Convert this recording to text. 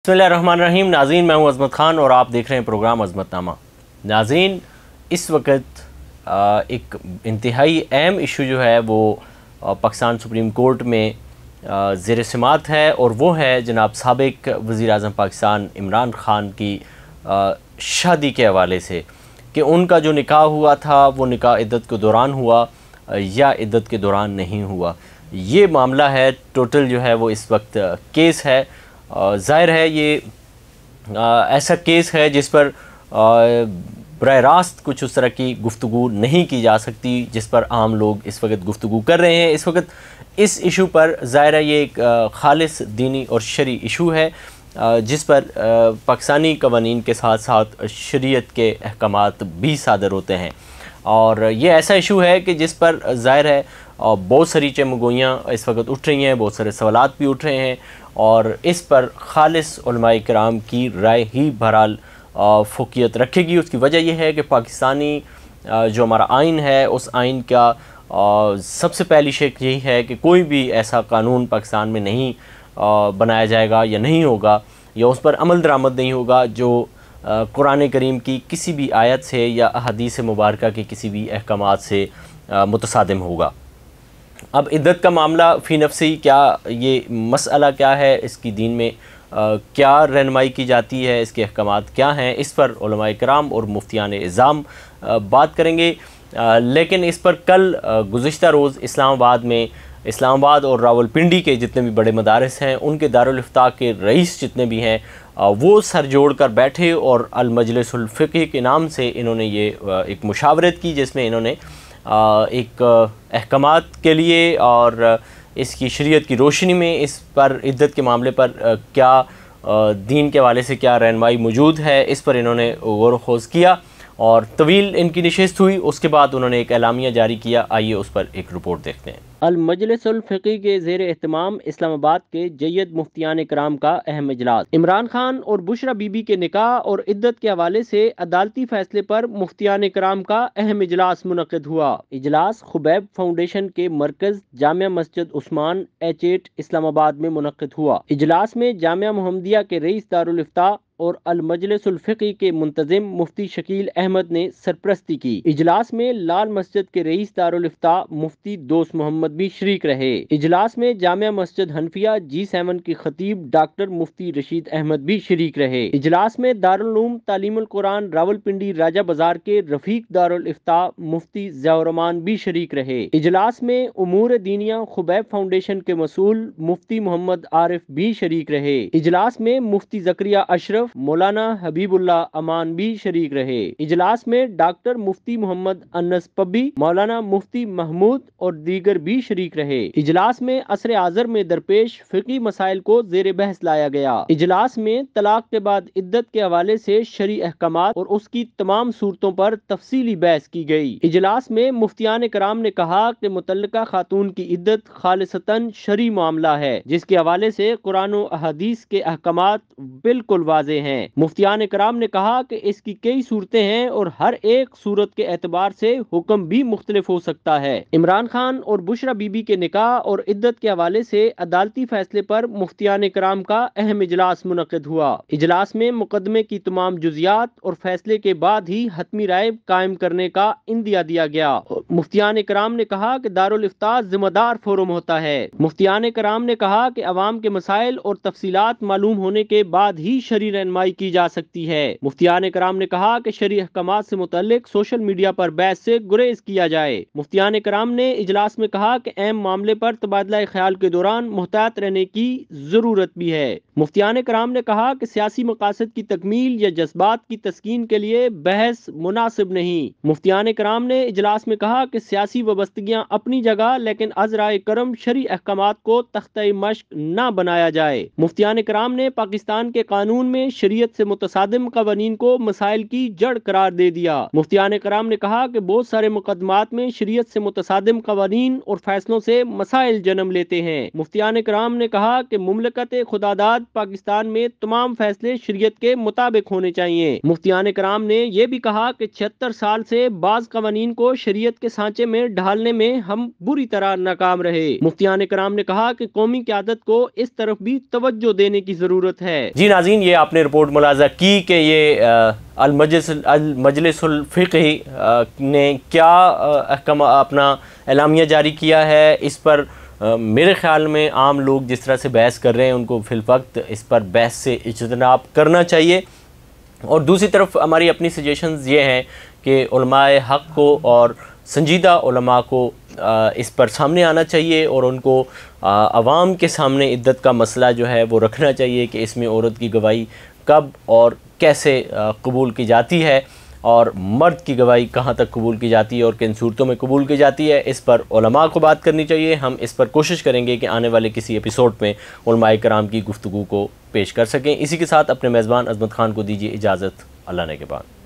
बिस्मिल्लाहिर्रहमानिर्रहीम। नाज़रीन, मैं हूं अज़मत ख़ान और आप देख रहे हैं प्रोग्राम अज़मतनामा। नाज़रीन, इस वक्त एक इंतहाई अहम इशू जो है वो पाकिस्तान सुप्रीम कोर्ट में ज़ेर समाअत है और वो है जनाब साबिक़ वज़ीर आज़म पाकिस्तान इमरान ख़ान की शादी के हवाले से कि उनका जो निकाह हुआ था वो निकाह इद्दत के दौरान हुआ या इद्दत के दौरान नहीं हुआ। ये मामला है, टोटल जो है वो इस वक्त केस है। ज़ाहिर है ये ऐसा केस है जिस पर बराह रास्त कुछ उस तरह की गुफ्तगू नहीं की जा सकती जिस पर आम लोग इस वक्त गुफ्तगू कर रहे हैं। इस वक्त इस इशू पर ज़ाहिर है ये एक खालिस दीनी और शरई इशू है जिस पर पाकिस्तानी कवानीन के साथ साथ शरीयत के अहकामात भी सादर होते हैं। और ये ऐसा इशू है कि जिस पर ज़ाहिर है बहुत सारी चमगोइयाँ इस वक्त उठ रही हैं, बहुत सारे सवालात भी उठ रहे हैं और इस पर खालिस उलमाए किराम की राय ही बहरहाल फ़ोकियत रखेगी। उसकी वजह यह है कि पाकिस्तानी जो हमारा आइन है उस आइन का सबसे पहली शर्त यही है कि कोई भी ऐसा कानून पाकिस्तान में नहीं बनाया जाएगा या नहीं होगा या उस पर अमल दरामद नहीं होगा जो कुरान करीम की किसी भी आयत से या अहादीस मुबारका के किसी भी अहकामात से मुतसादिम होगा। अब इद्दत का मामला फ़ी नफ्सी क्या, ये मसला क्या है, इसकी दीन में क्या रहनुमाई की जाती है, इसके अहकामात क्या हैं, इस पर उलमाए किराम और मुफ्तियान इज़ाम बात करेंगे। लेकिन इस पर कल गुज़िश्ता रोज़ इस्लामाबाद और रावलपिंडी के जितने भी बड़े मदारिस हैं उनके दारुल इफ्ता के रईस जितने भी हैं वो सर जोड़ कर बैठे और अल मजलिसुल फ़िक़्ह के नाम से इन्होंने ये एक मुशावरत की जिसमें इन्होंने एक अहकामात के लिए और इसकी शरीयत की रोशनी में इस पर इद्दत के मामले पर क्या दीन के हवाले से क्या रहनुमाई मौजूद है, इस पर इन्होंने गौर व खोज किया और तवील इनकी नशिस्त हुई। उसके बाद उन्होंने एक एलामिया जारी किया। आइए उस पर एक रिपोर्ट देखते हैं। अल मजलिसुल फ़िक़्ह के ज़ेर एहतमाम इस्लामाबाद के जय्यद मुफ्तियान कराम का अहम इजलास। इमरान खान और बुशरा बीबी के निकाह और इद्दत के हवाले से अदालती फैसले पर मुफ्तियान कराम का अहम इजलास मुनक़िद हुआ। इजलास खुबैब फाउंडेशन के मरकज़ जामिया मस्जिद उस्मान H8 इस्लामाबाद में मुनक़िद हुआ। इजलास में जामिया मुहम्मदिया के रईस दारुल इफ्ता और अल मजलिसुल फ़िक़्ह के मुंतज़िम मुफ्ती शकील अहमद ने सरपरस्ती की। इजलास में लाल मस्जिद के रईस दारुल इफ्ता मुफ्ती दोस्त मोहम्मद भी शरीक रहे। इजलास में जामिया मस्जिद हनफिया G7 की खतीब डॉक्टर मुफ्ती रशीद अहमद भी शरीक रहे। इजलास में दारुल उलूम तालीमुल कुरान रावलपिंडी राजा बाजार के रफीक दारुल इफ्ता मुफ्ती ज़ियाउर्रहमान भी शरीक रहे। इजलास में उमूर दीनिया खुबैब फाउंडेशन के मसूल मुफ्ती मोहम्मद आरिफ भी शरीक रहे। इजलास में मुफ्ती ज़करिया अशरफ मौलाना हबीबुल्लाह अमान भी शरीक रहे। इजलास में डॉक्टर मुफ्ती मोहम्मद अनस पब्बी, मौलाना मुफ्ती महमूद और दीगर भी शरीक रहे। इजलास में असर आज़र में दरपेश फ़िक़ी मसाइल को ज़ेर बहस लाया गया। इजलास में तलाक के बाद इद्दत के हवाले से शरई अहकामात और उसकी तमाम सूरतों पर तफसीली बहस की गई। इजलास में मुफ्तियान कराम ने कहा कि मुतल्लिका खातून की इद्दत खालिसतन शरई मामला है जिसके हवाले से कुरान और अहादीस के अहकामात बिल्कुल वाज़े हैं। मुफ्तियान कराम ने कहा कि इसकी कई सूरतें हैं और हर एक सूरत के एतबार से हुक्म भी मुख्तलिफ हो सकता है। इमरान खान और बुशरा बीबी के निकाह और इद्दत के हवाले से अदालती फैसले पर मुफ्तियान कराम का अहम इजलास मुनक़िद हुआ। इजलास में मुकदमे की तमाम जुज़ियात और फैसले के बाद ही हतमी राय कायम करने का इंदिया दिया गया। मुफ्तियान कराम ने कहा कि दारुल इफ्ता जिम्मेदार फोरम होता है। मुफ्तियान कराम ने कहा कि अवाम के मसाइल और तफसीलात मालूम होने के बाद ही शरई रहनुमाई की जा सकती है। मुफ्तियान कराम ने कहा कि शरई अहकामात से मुतल्लिक सोशल मीडिया पर बहस से गुरेज किया जाए। मुफ्तियान कराम ने इजलास में कहा कि अहम मामले पर तबादला ख्याल के दौरान मुहतात रहने की जरूरत भी है। मुफ्तियान कराम ने कहा कि सियासी मकासद की तकमील या जज्बात की तस्कीन के लिए बहस मुनासिब नहीं। मुफ्तियान कराम ने इजलास में कहा कि सियासी वाबस्तगियां अपनी जगह लेकिन अज़राए करम शरई अहकामात को तख्ते मश्क न बनाया जाए। मुफ्तियान कराम ने पाकिस्तान के कानून में शरीयत से मुतसादिम कवानीन को मसाइल की जड़ करार दे दिया। मुफ्तियान कराम ने कहा कि बहुत सारे मुकदमात में शरीयत से मुतसादिम कवानीन और फैसलों से मसाइल जन्म लेते हैं। मुफ्तियान कराम ने कहा कि मुमलकत खुदादाद پاکستان میں تمام فیصلے شریعت کے مطابق ہونے چاہیے۔ مفتیان کرام نے یہ بھی کہا کہ 76 سال سے بعض قوانین کو شریعت کے سانچے میں ڈھالنے میں ہم بری طرح ناکام رہے۔ مفتیان کرام نے کہا کہ قومی قیادت کو اس طرف بھی توجہ دینے کی ضرورت ہے۔ جی ناظرین، یہ آپ نے رپورٹ ملاحظہ کی کہ یہ المجلس الفقہی نے کیا احکام اپنا اعلامیہ جاری کیا ہے۔ اس پر میرے خیال میں عام لوگ جس طرح سے بحث کر رہے ہیں ان کو فی الوقت اس پر بحث سے اجتناب کرنا چاہیے، اور دوسری طرف ہماری اپنی سجیشنز یہ ہیں کہ علماء حق کو اور سنجیدہ علماء کو اس پر سامنے آنا چاہیے، اور ان کو عوام کے سامنے عدت کا مسئلہ جو ہے وہ رکھنا چاہیے کہ اس میں عورت کی گواہی کب اور کیسے قبول کی جاتی ہے، اور مرد کی گواہی کہاں تک قبول کی جاتی ہے اور کن صورتوں میں قبول کی جاتی ہے۔ اس پر علماء کو بات کرنی چاہیے۔ ہم اس پر کوشش کریں گے کہ آنے والے کسی ایپیسوڈ میں علماء کرام کی گفتگو کو پیش کر سکیں۔ اسی کے ساتھ اپنے میزبان عظمت خان کو دیجیے اجازت، اللہ نے کے بعد۔